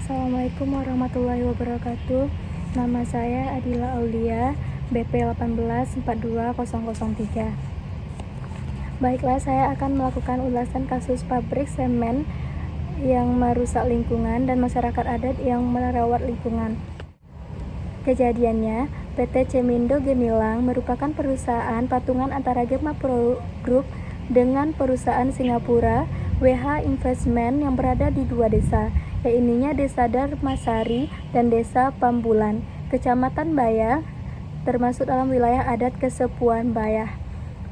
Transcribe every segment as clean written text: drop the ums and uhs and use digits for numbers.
Assalamualaikum warahmatullahi wabarakatuh. Nama saya Adila Aulia, BP 1842003. Baiklah, saya akan melakukan ulasan kasus pabrik semen yang merusak lingkungan dan masyarakat adat yang merawat lingkungan. Kejadiannya, PT Cemindo Gemilang merupakan perusahaan patungan antara Gema Pro Group dengan perusahaan Singapura WH Investment yang berada di dua desa, yaitu Desa Darmasari dan Desa Pambulan, Kecamatan Bayah, termasuk dalam wilayah adat Kesepuan Bayah.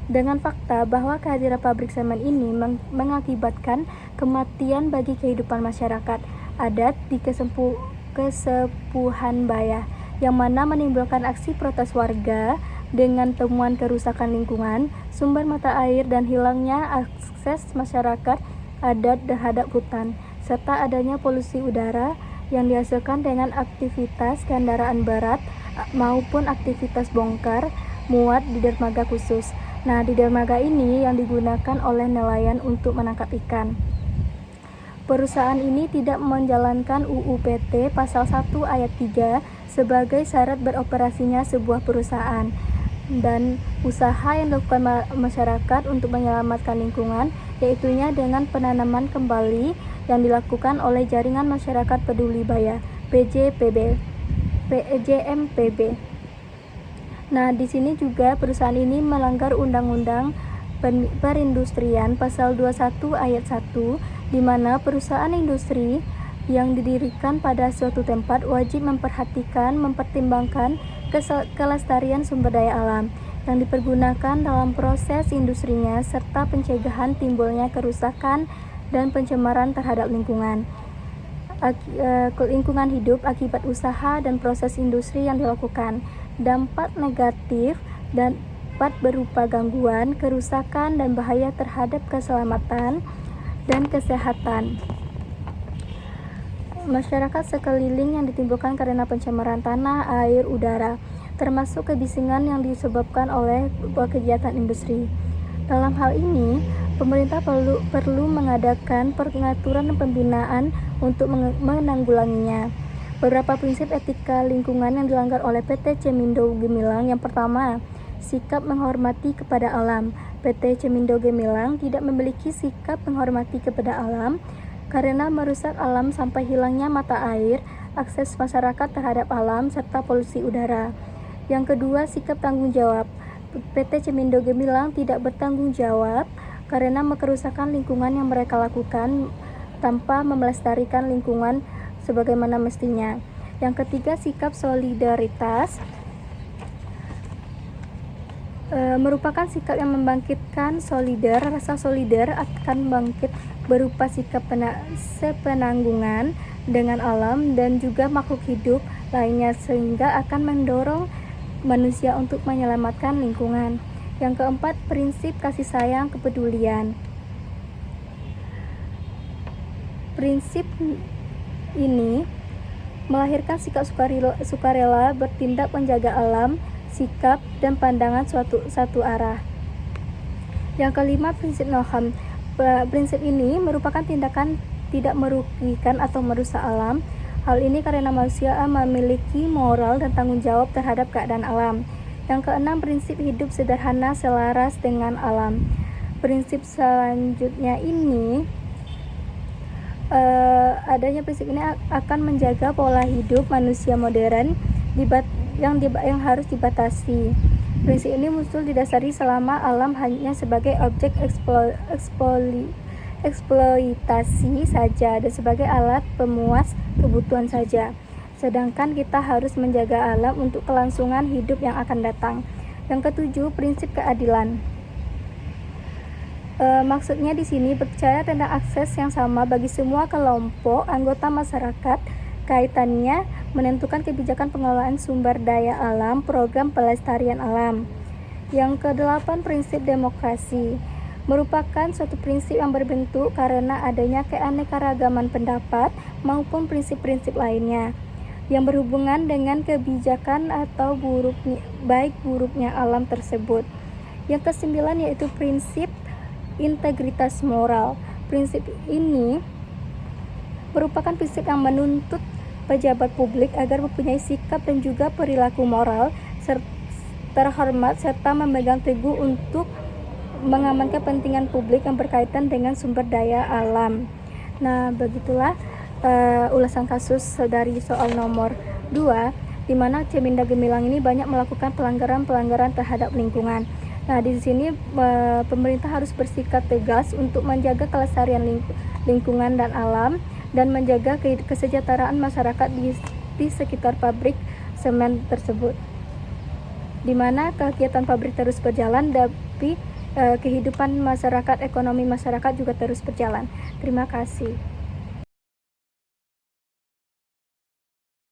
Dengan fakta bahwa kehadiran pabrik semen ini mengakibatkan kematian bagi kehidupan masyarakat adat di Kesepuhan Bayah, yang mana menimbulkan aksi protes warga dengan temuan kerusakan lingkungan, sumber mata air, dan hilangnya akses masyarakat adat terhadap hutan, serta adanya polusi udara yang dihasilkan dengan aktivitas kendaraan berat maupun aktivitas bongkar muat di dermaga khusus. Nah, di dermaga ini yang digunakan oleh nelayan untuk menangkap ikan. Perusahaan ini tidak menjalankan UU PT Pasal 1 Ayat 3 sebagai syarat beroperasinya sebuah perusahaan, dan usaha yang dilakukan masyarakat untuk menyelamatkan lingkungan, yaitunya dengan penanaman kembali yang dilakukan oleh Jaringan Masyarakat Peduli Bayah (PJMPB). Nah, di sini juga perusahaan ini melanggar Undang-Undang Perindustrian Pasal 21 Ayat 1, di mana perusahaan industri yang didirikan pada suatu tempat wajib mempertimbangkan kelestarian sumber daya alam yang dipergunakan dalam proses industrinya, serta pencegahan timbulnya kerusakan dan pencemaran terhadap lingkungan hidup akibat usaha dan proses industri yang dilakukan. Dampak negatif dapat berupa gangguan, kerusakan, dan bahaya terhadap keselamatan dan kesehatan masyarakat sekeliling yang ditimbulkan karena pencemaran tanah, air, udara, termasuk kebisingan yang disebabkan oleh kegiatan industri. Dalam hal ini, pemerintah perlu mengadakan pengaturan dan pembinaan untuk menanggulanginya. Beberapa prinsip etika lingkungan yang dilanggar oleh PT Cemindo Gemilang. Yang pertama, sikap menghormati kepada alam. PT Cemindo Gemilang tidak memiliki sikap menghormati kepada alam karena merusak alam sampai hilangnya mata air, akses masyarakat terhadap alam, serta polusi udara. Yang kedua, sikap tanggung jawab. PT Cemindo Gemilang tidak bertanggung jawab karena kerusakan lingkungan yang mereka lakukan tanpa melestarikan lingkungan sebagaimana mestinya. Yang ketiga, sikap solidaritas merupakan sikap yang membangkitkan rasa solidar akan bangkit berupa sikap sepenanggungan dengan alam dan juga makhluk hidup lainnya, sehingga akan mendorong manusia untuk menyelamatkan lingkungan. Yang keempat, prinsip kasih sayang kepedulian. Prinsip ini melahirkan sikap sukarela bertindak menjaga alam, sikap dan pandangan satu arah. Yang kelima, prinsip no-harm. Prinsip ini merupakan tindakan tidak merugikan atau merusak alam. Hal ini karena manusia memiliki moral dan tanggung jawab terhadap keadaan alam. Yang keenam, prinsip hidup sederhana selaras dengan alam. Prinsip selanjutnya ini adanya prinsip ini akan menjaga pola hidup manusia modern yang harus dibatasi. Prinsip ini muncul didasari selama alam hanya sebagai objek eksploitasi saja dan sebagai alat pemuas kebutuhan saja. Sedangkan kita harus menjaga alam untuk kelangsungan hidup yang akan datang. Yang ketujuh, prinsip keadilan. Maksudnya di sini percaya tentang akses yang sama bagi semua kelompok anggota masyarakat. Kaitannya menentukan kebijakan pengelolaan sumber daya alam, program pelestarian alam. Yang kedelapan, prinsip demokrasi. Merupakan suatu prinsip yang berbentuk karena adanya keanekaragaman pendapat maupun prinsip-prinsip lainnya yang berhubungan dengan kebijakan atau baik buruknya alam tersebut. Yang kesembilan yaitu prinsip integritas moral. Prinsip ini merupakan prinsip yang menuntut pejabat publik agar mempunyai sikap dan juga perilaku moral terhormat serta memegang teguh untuk mengamankan kepentingan publik yang berkaitan dengan sumber daya alam. Nah, begitulah ulasan kasus dari soal nomor 2, di mana Ceminda Gemilang ini banyak melakukan pelanggaran-pelanggaran terhadap lingkungan. Nah, di sini pemerintah harus bersikap tegas untuk menjaga kelestarian lingkungan dan alam dan menjaga kesejahteraan masyarakat di sekitar pabrik semen tersebut. Di mana kegiatan pabrik terus berjalan, tapi kehidupan masyarakat, ekonomi masyarakat juga terus berjalan. Terima kasih.